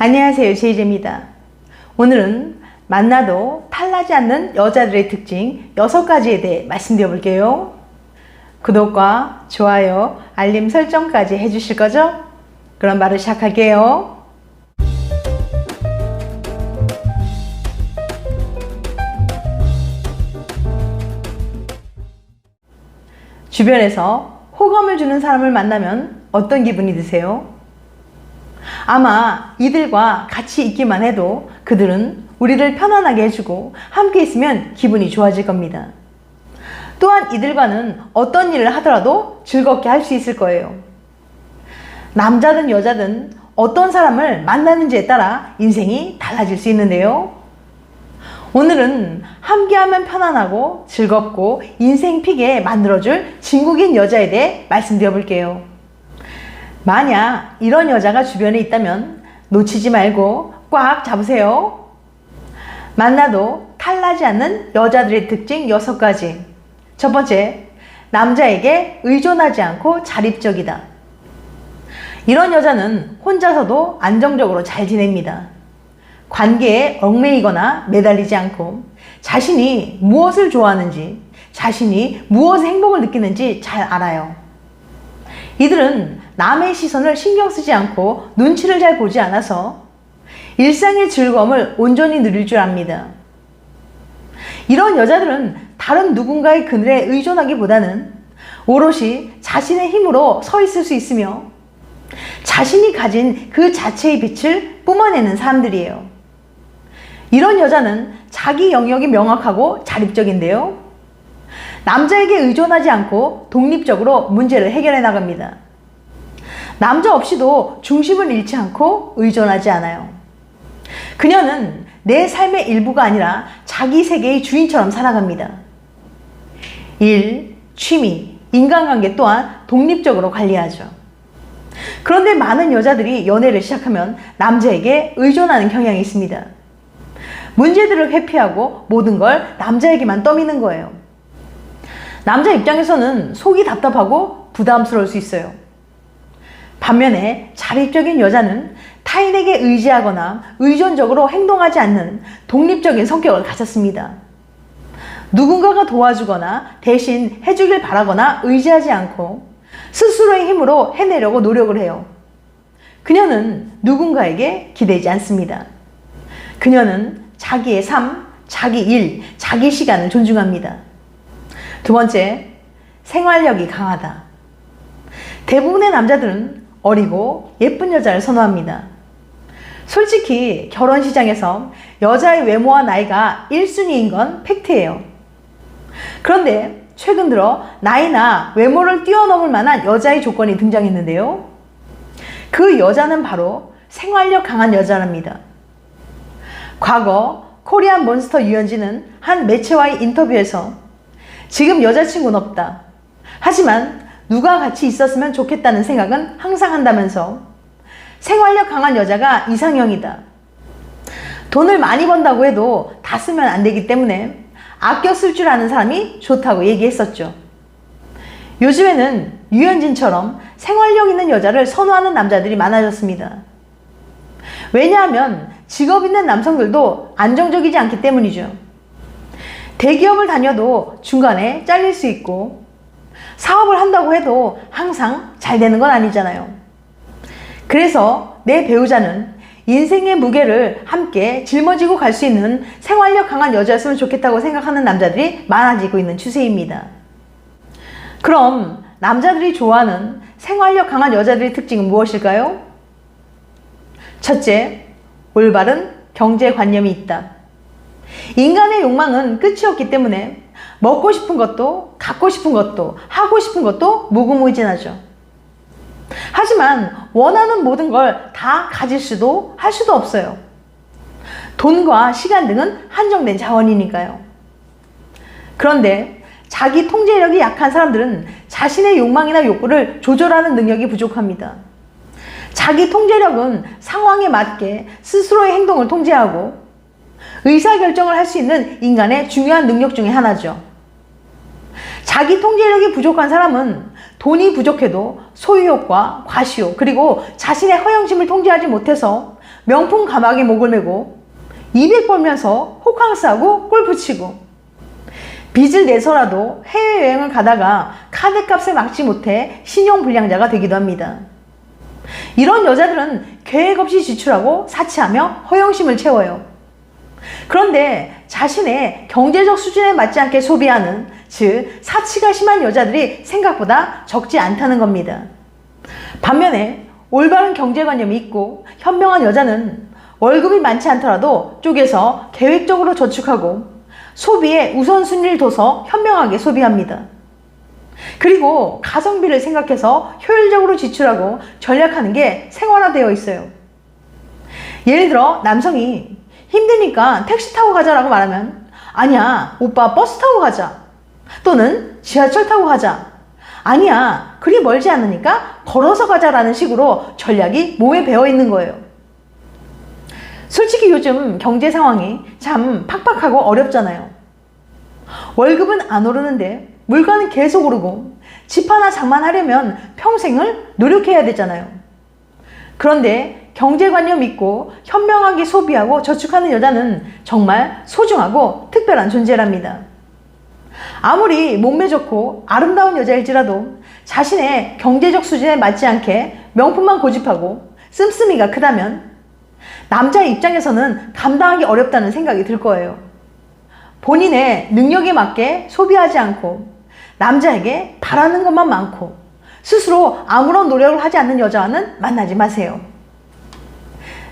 안녕하세요, 제이제입니다. 오늘은 만나도 탈나지 않는 여자들의 특징 6가지에 대해 말씀드려 볼게요. 구독과 좋아요, 알림 설정까지 해주실 거죠? 그럼 바로 시작할게요. 주변에서 호감을 주는 사람을 만나면 어떤 기분이 드세요? 아마 이들과 같이 있기만 해도 그들은 우리를 편안하게 해주고 함께 있으면 기분이 좋아질 겁니다. 또한 이들과는 어떤 일을 하더라도 즐겁게 할 수 있을 거예요. 남자든 여자든 어떤 사람을 만나는지에 따라 인생이 달라질 수 있는데요. 오늘은 함께하면 편안하고 즐겁고 인생 피게 만들어줄 진국인 여자에 대해 말씀드려 볼게요. 만약 이런 여자가 주변에 있다면 놓치지 말고 꽉 잡으세요. 만나도 탈나지 않는 여자들의 특징 6가지. 첫 번째, 남자에게 의존하지 않고 자립적이다. 이런 여자는 혼자서도 안정적으로 잘 지냅니다. 관계에 얽매이거나 매달리지 않고 자신이 무엇을 좋아하는지, 자신이 무엇의 행복을 느끼는지 잘 알아요. 이들은 남의 시선을 신경 쓰지 않고 눈치를 잘 보지 않아서 일상의 즐거움을 온전히 누릴 줄 압니다. 이런 여자들은 다른 누군가의 그늘에 의존하기보다는 오롯이 자신의 힘으로 서 있을 수 있으며 자신이 가진 그 자체의 빛을 뿜어내는 사람들이에요. 이런 여자는 자기 영역이 명확하고 자립적인데요. 남자에게 의존하지 않고 독립적으로 문제를 해결해 나갑니다. 남자 없이도 중심을 잃지 않고 의존하지 않아요. 그녀는 내 삶의 일부가 아니라 자기 세계의 주인처럼 살아갑니다. 일, 취미, 인간관계 또한 독립적으로 관리하죠. 그런데 많은 여자들이 연애를 시작하면 남자에게 의존하는 경향이 있습니다. 문제들을 회피하고 모든 걸 남자에게만 떠미는 거예요. 남자 입장에서는 속이 답답하고 부담스러울 수 있어요. 반면에 자립적인 여자는 타인에게 의지하거나 의존적으로 행동하지 않는 독립적인 성격을 가졌습니다. 누군가가 도와주거나 대신 해주길 바라거나 의지하지 않고 스스로의 힘으로 해내려고 노력을 해요. 그녀는 누군가에게 기대지 않습니다. 그녀는 자기의 삶, 자기 일, 자기 시간을 존중합니다. 두 번째, 생활력이 강하다. 대부분의 남자들은 어리고 예쁜 여자를 선호합니다. 솔직히 결혼 시장에서 여자의 외모와 나이가 1순위인 건 팩트예요. 그런데 최근 들어 나이나 외모를 뛰어넘을 만한 여자의 조건이 등장했는데요. 그 여자는 바로 생활력 강한 여자랍니다. 과거 코리안 몬스터 유현진은 한 매체와의 인터뷰에서 지금 여자친구는 없다. 하지만 누가 같이 있었으면 좋겠다는 생각은 항상 한다면서 생활력 강한 여자가 이상형이다. 돈을 많이 번다고 해도 다 쓰면 안 되기 때문에 아껴 쓸 줄 아는 사람이 좋다고 얘기했었죠. 요즘에는 유현진처럼 생활력 있는 여자를 선호하는 남자들이 많아졌습니다. 왜냐하면 직업 있는 남성들도 안정적이지 않기 때문이죠. 대기업을 다녀도 중간에 잘릴 수 있고 사업을 한다고 해도 항상 잘 되는 건 아니잖아요. 그래서 내 배우자는 인생의 무게를 함께 짊어지고 갈 수 있는 생활력 강한 여자였으면 좋겠다고 생각하는 남자들이 많아지고 있는 추세입니다. 그럼 남자들이 좋아하는 생활력 강한 여자들의 특징은 무엇일까요? 첫째, 올바른 경제관념이 있다. 인간의 욕망은 끝이 없기 때문에 먹고 싶은 것도, 갖고 싶은 것도, 하고 싶은 것도 무궁무진하죠. 하지만 원하는 모든 걸 다 가질 수도 할 수도 없어요. 돈과 시간 등은 한정된 자원이니까요. 그런데 자기 통제력이 약한 사람들은 자신의 욕망이나 욕구를 조절하는 능력이 부족합니다. 자기 통제력은 상황에 맞게 스스로의 행동을 통제하고 의사결정을 할 수 있는 인간의 중요한 능력 중에 하나죠. 자기 통제력이 부족한 사람은 돈이 부족해도 소유욕과 과시욕 그리고 자신의 허영심을 통제하지 못해서 명품 가방에 목을 메고 200 벌면서 호캉스하고 골프 치고 빚을 내서라도 해외여행을 가다가 카드값을 막지 못해 신용불량자가 되기도 합니다. 이런 여자들은 계획 없이 지출하고 사치하며 허영심을 채워요. 그런데 자신의 경제적 수준에 맞지 않게 소비하는, 즉 사치가 심한 여자들이 생각보다 적지 않다는 겁니다. 반면에 올바른 경제관념이 있고 현명한 여자는 월급이 많지 않더라도 쪼개서 계획적으로 저축하고 소비에 우선순위를 둬서 현명하게 소비합니다. 그리고 가성비를 생각해서 효율적으로 지출하고 전략하는 게 생활화되어 있어요. 예를 들어 남성이 힘드니까 택시 타고 가자라고 말하면 아니야, 오빠 버스 타고 가자. 또는 지하철 타고 가자. 아니야, 그리 멀지 않으니까 걸어서 가자라는 식으로 전략이 몸에 배어 있는 거예요. 솔직히 요즘 경제 상황이 참 팍팍하고 어렵잖아요. 월급은 안 오르는데 물가는 계속 오르고 집 하나 장만하려면 평생을 노력해야 되잖아요. 그런데 경제관념 있고 현명하게 소비하고 저축하는 여자는 정말 소중하고 특별한 존재랍니다. 아무리 몸매 좋고 아름다운 여자일지라도 자신의 경제적 수준에 맞지 않게 명품만 고집하고 씀씀이가 크다면 남자의 입장에서는 감당하기 어렵다는 생각이 들 거예요. 본인의 능력에 맞게 소비하지 않고 남자에게 바라는 것만 많고 스스로 아무런 노력을 하지 않는 여자와는 만나지 마세요.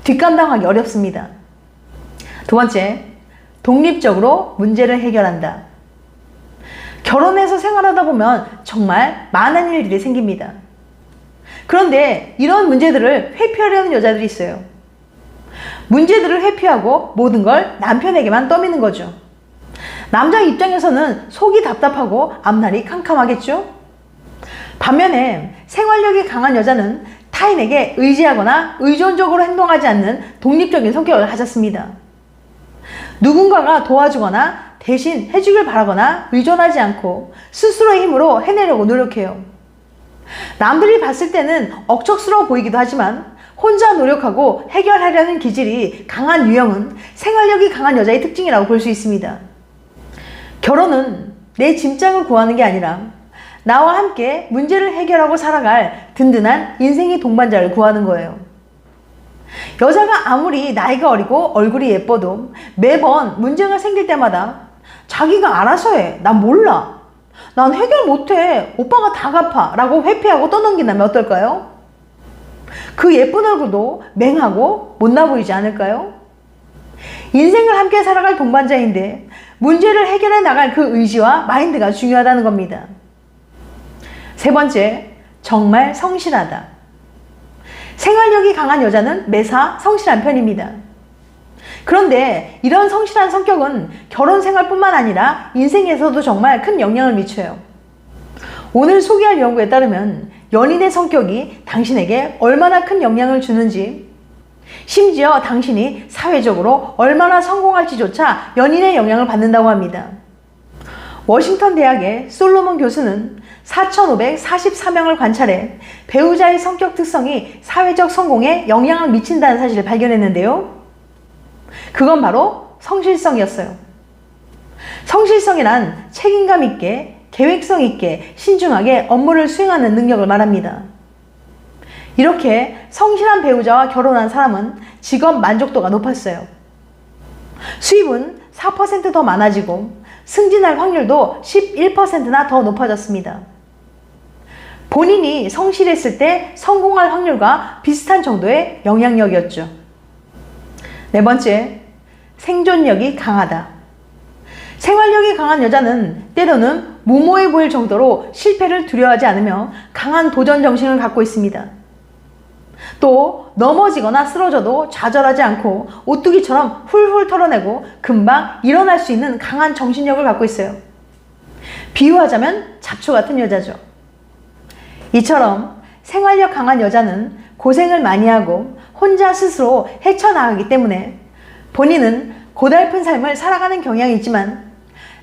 뒷감당하기 어렵습니다. 두 번째, 독립적으로 문제를 해결한다. 결혼해서 생활하다 보면 정말 많은 일들이 생깁니다. 그런데 이런 문제들을 회피하려는 여자들이 있어요. 문제들을 회피하고 모든 걸 남편에게만 떠미는 거죠. 남자 입장에서는 속이 답답하고 앞날이 캄캄하겠죠? 반면에 생활력이 강한 여자는 타인에게 의지하거나 의존적으로 행동하지 않는 독립적인 성격을 가졌습니다. 누군가가 도와주거나 대신 해주길 바라거나 의존하지 않고 스스로의 힘으로 해내려고 노력해요. 남들이 봤을 때는 억척스러워 보이기도 하지만 혼자 노력하고 해결하려는 기질이 강한 유형은 생활력이 강한 여자의 특징이라고 볼 수 있습니다. 결혼은 내 짐짝을 구하는 게 아니라 나와 함께 문제를 해결하고 살아갈 든든한 인생의 동반자를 구하는 거예요. 여자가 아무리 나이가 어리고 얼굴이 예뻐도 매번 문제가 생길 때마다 자기가 알아서 해. 난 몰라. 난 해결 못해. 오빠가 다 갚아. 라고 회피하고 떠넘긴다면 어떨까요? 그 예쁜 얼굴도 맹하고 못나 보이지 않을까요? 인생을 함께 살아갈 동반자인데 문제를 해결해 나갈 그 의지와 마인드가 중요하다는 겁니다. 세 번째, 정말 성실하다. 생활력이 강한 여자는 매사 성실한 편입니다. 그런데 이런 성실한 성격은 결혼 생활뿐만 아니라 인생에서도 정말 큰 영향을 미쳐요. 오늘 소개할 연구에 따르면 연인의 성격이 당신에게 얼마나 큰 영향을 주는지, 심지어 당신이 사회적으로 얼마나 성공할지조차 연인의 영향을 받는다고 합니다. 워싱턴 대학의 솔로몬 교수는 4,544명을 관찰해 배우자의 성격 특성이 사회적 성공에 영향을 미친다는 사실을 발견했는데요. 그건 바로 성실성이었어요. 성실성이란 책임감 있게, 계획성 있게, 신중하게 업무를 수행하는 능력을 말합니다. 이렇게 성실한 배우자와 결혼한 사람은 직업 만족도가 높았어요. 수입은 4% 더 많아지고 승진할 확률도 11%나 더 높아졌습니다. 본인이 성실했을 때 성공할 확률과 비슷한 정도의 영향력이었죠. 네 번째, 생존력이 강하다. 생활력이 강한 여자는 때로는 무모해 보일 정도로 실패를 두려워하지 않으며 강한 도전 정신을 갖고 있습니다. 또 넘어지거나 쓰러져도 좌절하지 않고 오뚜기처럼 훌훌 털어내고 금방 일어날 수 있는 강한 정신력을 갖고 있어요. 비유하자면 잡초 같은 여자죠. 이처럼 생활력 강한 여자는 고생을 많이 하고 혼자 스스로 헤쳐나가기 때문에 본인은 고달픈 삶을 살아가는 경향이 있지만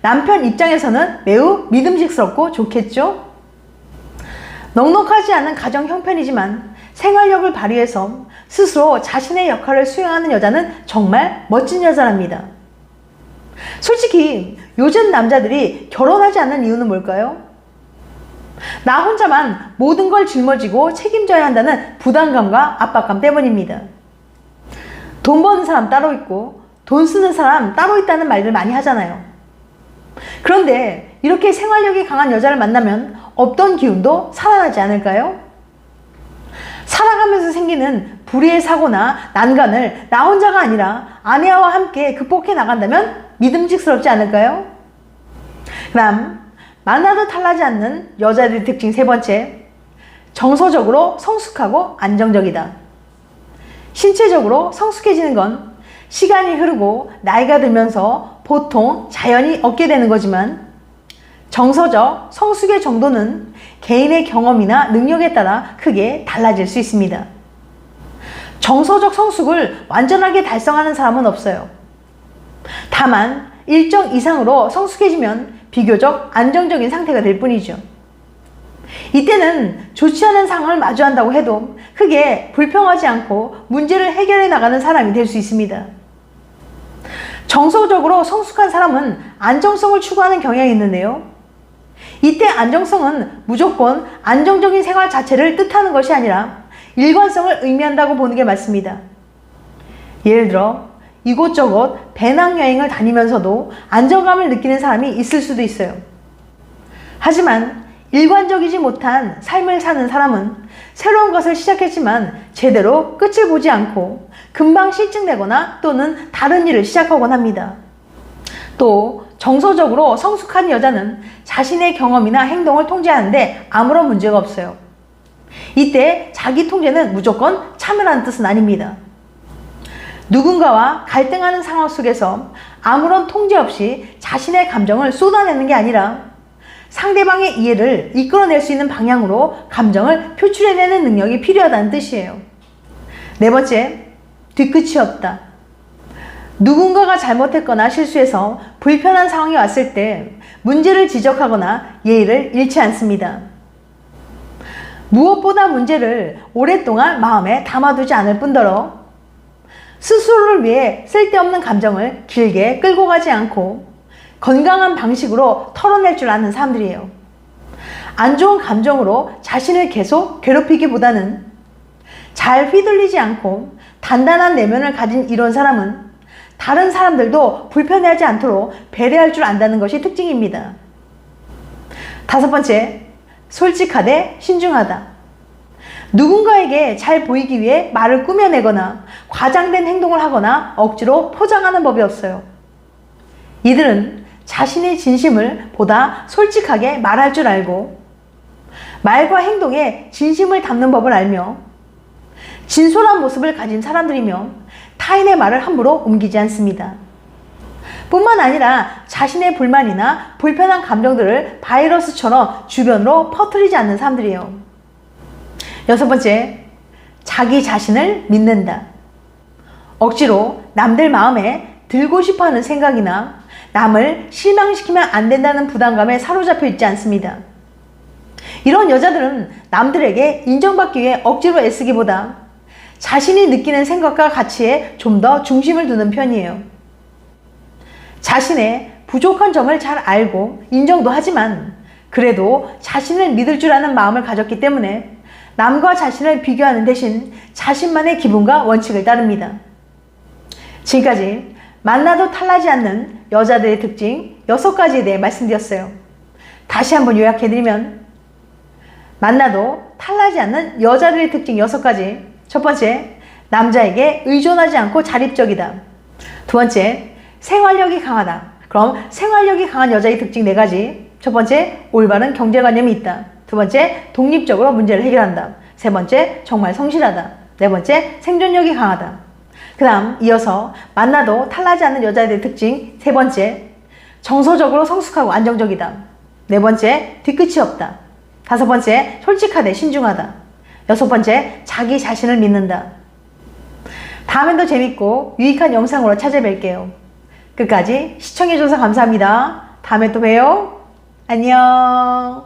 남편 입장에서는 매우 믿음직스럽고 좋겠죠? 넉넉하지 않은 가정 형편이지만 생활력을 발휘해서 스스로 자신의 역할을 수행하는 여자는 정말 멋진 여자랍니다. 솔직히 요즘 남자들이 결혼하지 않는 이유는 뭘까요? 나 혼자만 모든 걸 짊어지고 책임져야 한다는 부담감과 압박감 때문입니다. 돈 버는 사람 따로 있고 돈 쓰는 사람 따로 있다는 말들 많이 하잖아요. 그런데 이렇게 생활력이 강한 여자를 만나면 없던 기운도 살아나지 않을까요? 살아가면서 생기는 불의의 사고나 난관을 나 혼자가 아니라 아내와 함께 극복해 나간다면 믿음직스럽지 않을까요? 그럼 만나도 탈나지 않는 여자들의 특징 세 번째, 정서적으로 성숙하고 안정적이다. 신체적으로 성숙해지는 건 시간이 흐르고 나이가 들면서 보통 자연히 얻게 되는 거지만 정서적 성숙의 정도는 개인의 경험이나 능력에 따라 크게 달라질 수 있습니다. 정서적 성숙을 완전하게 달성하는 사람은 없어요. 다만 일정 이상으로 성숙해지면 비교적 안정적인 상태가 될 뿐이죠. 이때는 좋지 않은 상황을 마주한다고 해도 크게 불평하지 않고 문제를 해결해 나가는 사람이 될 수 있습니다. 정서적으로 성숙한 사람은 안정성을 추구하는 경향이 있는데요. 이때 안정성은 무조건 안정적인 생활 자체를 뜻하는 것이 아니라 일관성을 의미한다고 보는 게 맞습니다. 예를 들어 이곳저곳 배낭여행을 다니면서도 안정감을 느끼는 사람이 있을 수도 있어요. 하지만 일관적이지 못한 삶을 사는 사람은 새로운 것을 시작했지만 제대로 끝을 보지 않고 금방 실증내거나 또는 다른 일을 시작하곤 합니다. 또 정서적으로 성숙한 여자는 자신의 경험이나 행동을 통제하는데 아무런 문제가 없어요. 이때 자기 통제는 무조건 참으라는 뜻은 아닙니다. 누군가와 갈등하는 상황 속에서 아무런 통제 없이 자신의 감정을 쏟아내는 게 아니라 상대방의 이해를 이끌어낼 수 있는 방향으로 감정을 표출해내는 능력이 필요하다는 뜻이에요. 네 번째, 뒤끝이 없다. 누군가가 잘못했거나 실수해서 불편한 상황이 왔을 때 문제를 지적하거나 예의를 잃지 않습니다. 무엇보다 문제를 오랫동안 마음에 담아두지 않을 뿐더러 스스로를 위해 쓸데없는 감정을 길게 끌고 가지 않고 건강한 방식으로 털어낼 줄 아는 사람들이에요. 안 좋은 감정으로 자신을 계속 괴롭히기보다는 잘 휘둘리지 않고 단단한 내면을 가진 이런 사람은 다른 사람들도 불편해하지 않도록 배려할 줄 안다는 것이 특징입니다. 다섯 번째, 솔직하되 신중하다. 누군가에게 잘 보이기 위해 말을 꾸며내거나 과장된 행동을 하거나 억지로 포장하는 법이 없어요. 이들은 자신의 진심을 보다 솔직하게 말할 줄 알고 말과 행동에 진심을 담는 법을 알며 진솔한 모습을 가진 사람들이며 타인의 말을 함부로 옮기지 않습니다. 뿐만 아니라 자신의 불만이나 불편한 감정들을 바이러스처럼 주변으로 퍼뜨리지 않는 사람들이에요. 여섯 번째, 자기 자신을 믿는다. 억지로 남들 마음에 들고 싶어하는 생각이나 남을 실망시키면 안 된다는 부담감에 사로잡혀 있지 않습니다. 이런 여자들은 남들에게 인정받기 위해 억지로 애쓰기보다 자신이 느끼는 생각과 가치에 좀 더 중심을 두는 편이에요. 자신의 부족한 점을 잘 알고 인정도 하지만 그래도 자신을 믿을 줄 아는 마음을 가졌기 때문에 남과 자신을 비교하는 대신 자신만의 기분과 원칙을 따릅니다. 지금까지 만나도 탈나지 않는 여자들의 특징 6가지에 대해 말씀드렸어요. 다시 한번 요약해드리면 만나도 탈나지 않는 여자들의 특징 6가지. 첫 번째, 남자에게 의존하지 않고 자립적이다. 두 번째, 생활력이 강하다. 그럼 생활력이 강한 여자의 특징 4가지. 첫 번째, 올바른 경제관념이 있다. 두 번째, 독립적으로 문제를 해결한다. 세 번째, 정말 성실하다. 네 번째, 생존력이 강하다. 그 다음 이어서 만나도 탈나지 않는 여자들의 특징 3번째, 정서적으로 성숙하고 안정적이다. 4번째, 뒤끝이 없다. 5번째, 솔직하되 신중하다. 6번째, 자기 자신을 믿는다. 다음엔 더 재밌고 유익한 영상으로 찾아뵐게요. 끝까지 시청해줘서 감사합니다. 다음에 또 봬요. 안녕.